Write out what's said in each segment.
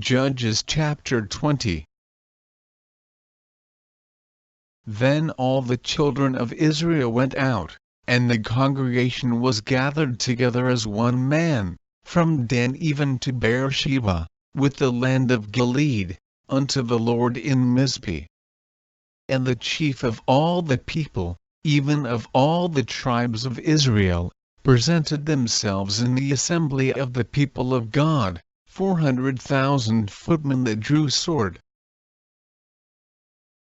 Judges chapter 20. Then all the children of Israel went out, and the congregation was gathered together as one man, from Dan even to Beersheba, with the land of Gilead, unto the Lord in Mizpeh. And the chief of all the people, even of all the tribes of Israel, presented themselves in the assembly of the people of God, 400,000 footmen that drew sword.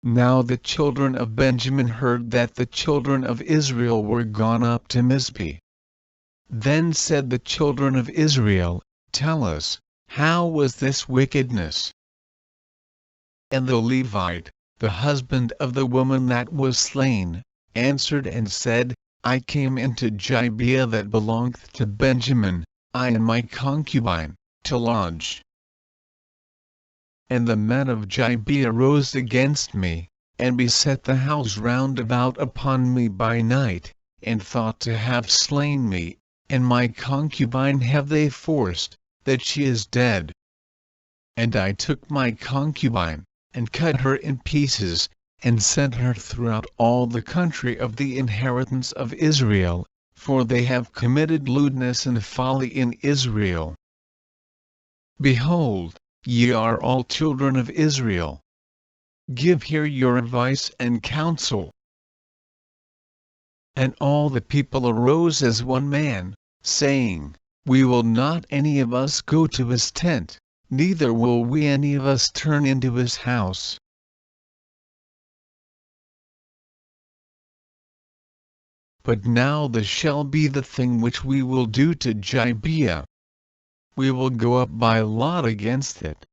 Now the children of Benjamin heard that the children of Israel were gone up to Mizpeh. Then said the children of Israel, Tell us, how was this wickedness? And the Levite, the husband of the woman that was slain, answered and said, I came into Gibeah that belongeth to Benjamin, I and my concubine, to lodge. And the men of Gibeah rose against me, and beset the house round about upon me by night, and thought to have slain me, and my concubine have they forced, that she is dead. And I took my concubine, and cut her in pieces, and sent her throughout all the country of the inheritance of Israel, for they have committed lewdness and folly in Israel. Behold, ye are all children of Israel. Give here your advice and counsel. And all the people arose as one man, saying, We will not any of us go to his tent, neither will we any of us turn into his house. But now this shall be the thing which we will do to Gibeah. We will go up by lot against it.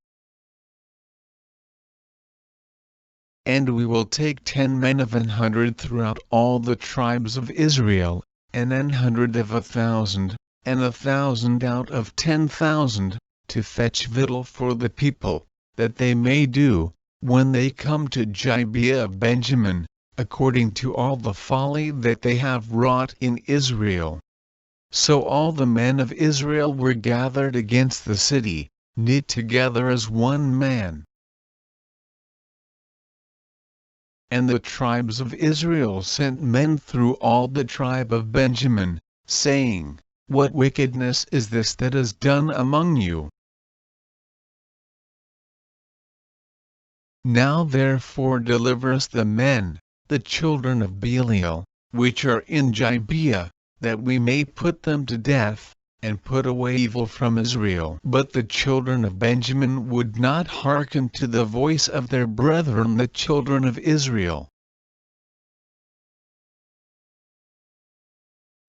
And we will take 10 men of 100 throughout all the tribes of Israel, and 100 of 1,000, and 1,000 out of 10,000, to fetch victual for the people, that they may do, when they come to Gibeah of Benjamin, according to all the folly that they have wrought in Israel. So all the men of Israel were gathered against the city, knit together as one man. And the tribes of Israel sent men through all the tribe of Benjamin, saying, What wickedness is this that is done among you? Now therefore deliver us the men, the children of Belial, which are in Gibeah, that we may put them to death, and put away evil from Israel. But the children of Benjamin would not hearken to the voice of their brethren the children of Israel.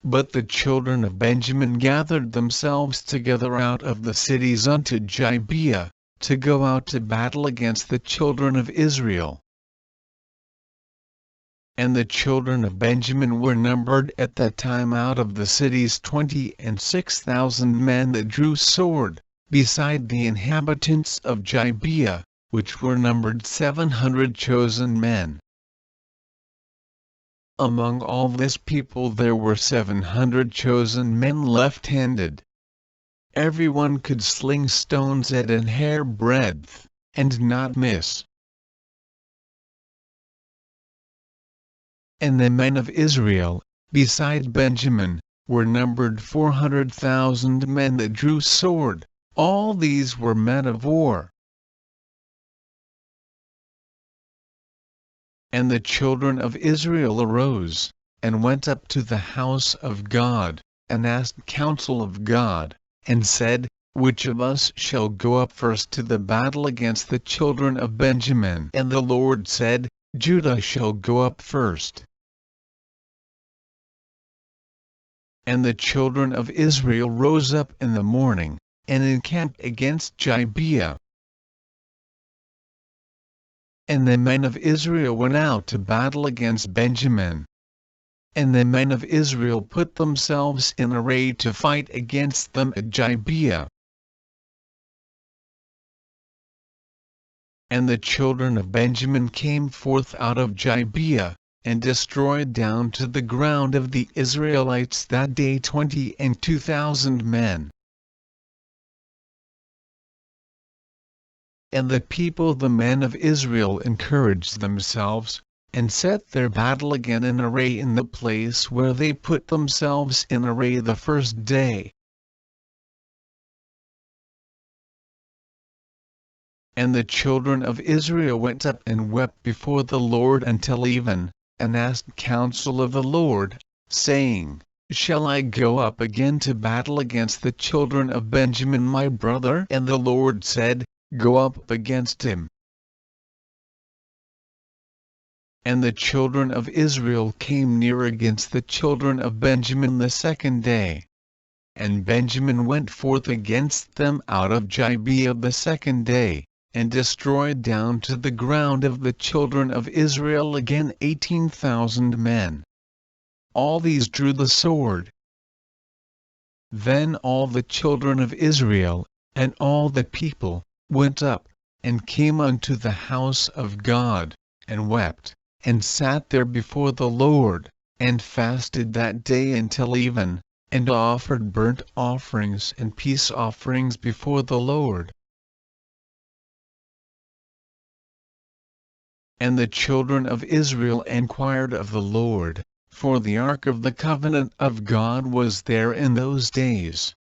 But the children of Benjamin gathered themselves together out of the cities unto Gibeah, to go out to battle against the children of Israel. And the children of Benjamin were numbered at that time out of the cities 26,000 men that drew sword, beside the inhabitants of Gibeah, which were numbered 700 chosen men. Among all this people there were 700 chosen men left-handed. Every one could sling stones at an hair breadth, and not miss. And the men of Israel, beside Benjamin, were numbered 400,000 men that drew sword, all these were men of war. And the children of Israel arose, and went up to the house of God, and asked counsel of God, and said, Which of us shall go up first to the battle against the children of Benjamin? And the Lord said, Judah shall go up first. And the children of Israel rose up in the morning, and encamped against Gibeah. And the men of Israel went out to battle against Benjamin. And the men of Israel put themselves in array to fight against them at Gibeah. And the children of Benjamin came forth out of Gibeah, and destroyed down to the ground of the Israelites that day 22,000 men. And the people, the men of Israel, encouraged themselves, and set their battle again in array in the place where they put themselves in array the first day. And the children of Israel went up and wept before the Lord until even, and asked counsel of the Lord, saying, Shall I go up again to battle against the children of Benjamin my brother? And the Lord said, Go up against him. And the children of Israel came near against the children of Benjamin the second day. And Benjamin went forth against them out of Gibeah the second day, and destroyed down to the ground of the children of Israel again 18,000 men. All these drew the sword. Then all the children of Israel, and all the people, went up, and came unto the house of God, and wept, and sat there before the Lord, and fasted that day until even, and offered burnt offerings and peace offerings before the Lord. And the children of Israel inquired of the Lord, for the ark of the covenant of God was there in those days.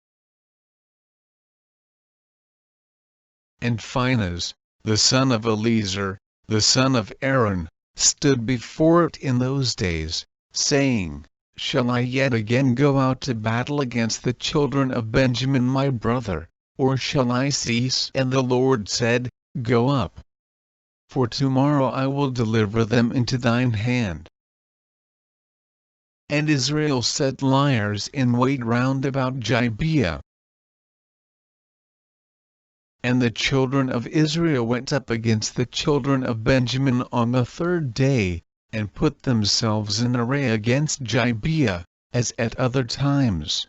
And Phinehas, the son of Eleazar, the son of Aaron, stood before it in those days, saying, Shall I yet again go out to battle against the children of Benjamin my brother, or shall I cease? And the Lord said, Go up. For tomorrow I will deliver them into thine hand. And Israel set liers in wait round about Gibeah. And the children of Israel went up against the children of Benjamin on the third day, and put themselves in array against Gibeah, as at other times.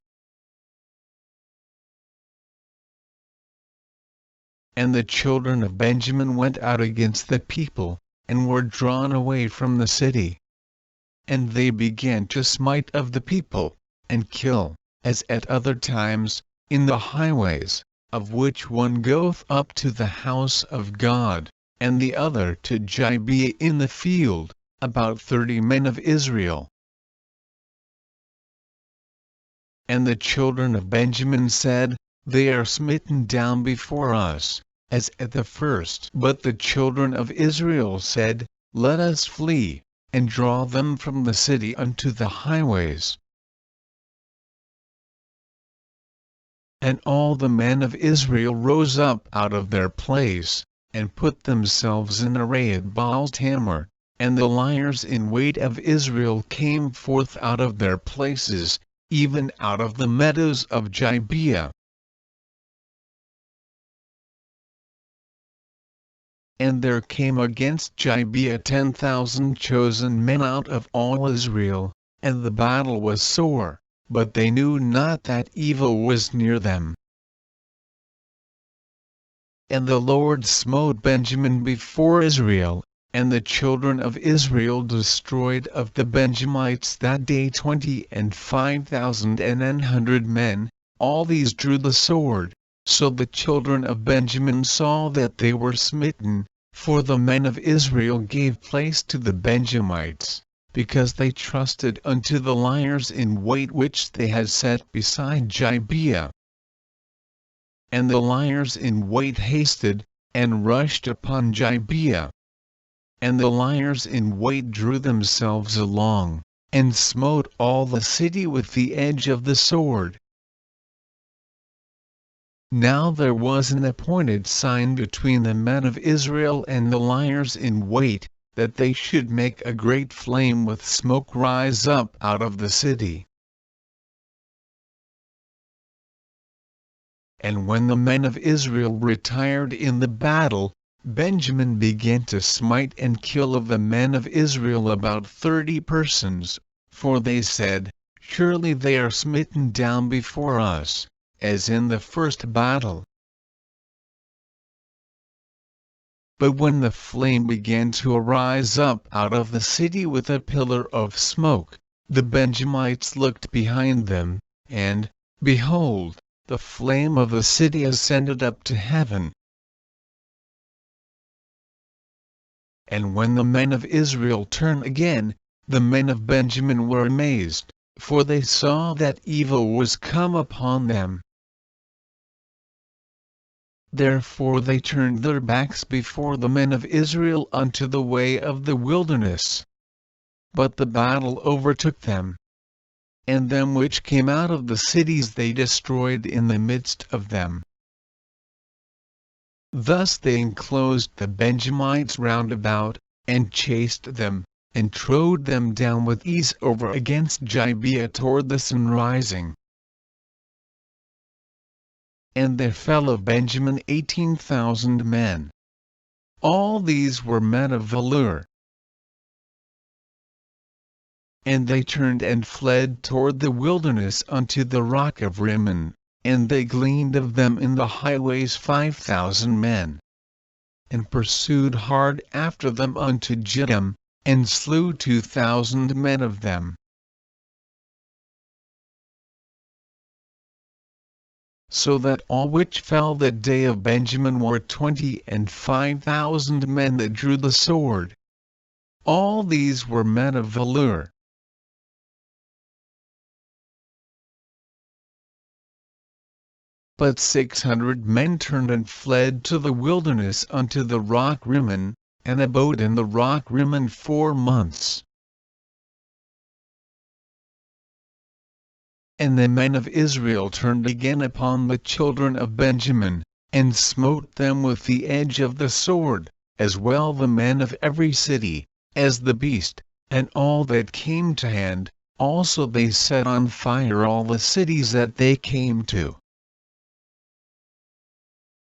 And the children of Benjamin went out against the people, and were drawn away from the city. And they began to smite of the people, and kill, as at other times, in the highways, of which one goeth up to the house of God, and the other to Gibeah in the field, about 30 men of Israel. And the children of Benjamin said, They are smitten down before us, as at the first. But the children of Israel said, Let us flee, and draw them from the city unto the highways. And all the men of Israel rose up out of their place, and put themselves in array at Baal-Tamar, and the liers in wait of Israel came forth out of their places, even out of the meadows of Gibeah. And there came against Gibeah 10,000 chosen men out of all Israel, and the battle was sore, but they knew not that evil was near them. And the Lord smote Benjamin before Israel, and the children of Israel destroyed of the Benjamites that day 25,900 men. All these drew the sword. So the children of Benjamin saw that they were smitten, for the men of Israel gave place to the Benjamites, because they trusted unto the liers in wait which they had set beside Gibeah. And the liers in wait hasted, and rushed upon Gibeah. And the liers in wait drew themselves along, and smote all the city with the edge of the sword. Now there was an appointed sign between the men of Israel and the liers in wait, that they should make a great flame with smoke rise up out of the city. And when the men of Israel retired in the battle, Benjamin began to smite and kill of the men of Israel about 30 persons, for they said, Surely they are smitten down before us, as in the first battle. But when the flame began to arise up out of the city with a pillar of smoke, the Benjamites looked behind them, and, behold, the flame of the city ascended up to heaven. And when the men of Israel turned again, the men of Benjamin were amazed, for they saw that evil was come upon them. Therefore they turned their backs before the men of Israel unto the way of the wilderness. But the battle overtook them. And them which came out of the cities they destroyed in the midst of them. Thus they enclosed the Benjamites round about, and chased them, and trode them down with ease over against Gibeah toward the sun rising. And there fell of Benjamin 18,000 men. All these were men of valor. And they turned and fled toward the wilderness unto the rock of Rimmon, and they gleaned of them in the highways 5,000 men. And pursued hard after them unto Jidam, and slew 2,000 men of them. So that all which fell that day of Benjamin were 25,000 men that drew the sword. All these were men of valor. But 600 men turned and fled to the wilderness unto the rock Rimmon, and abode in the rock Rimmon 4 months. And the men of Israel turned again upon the children of Benjamin, and smote them with the edge of the sword, as well the men of every city, as the beast, and all that came to hand. Also they set on fire all the cities that they came to.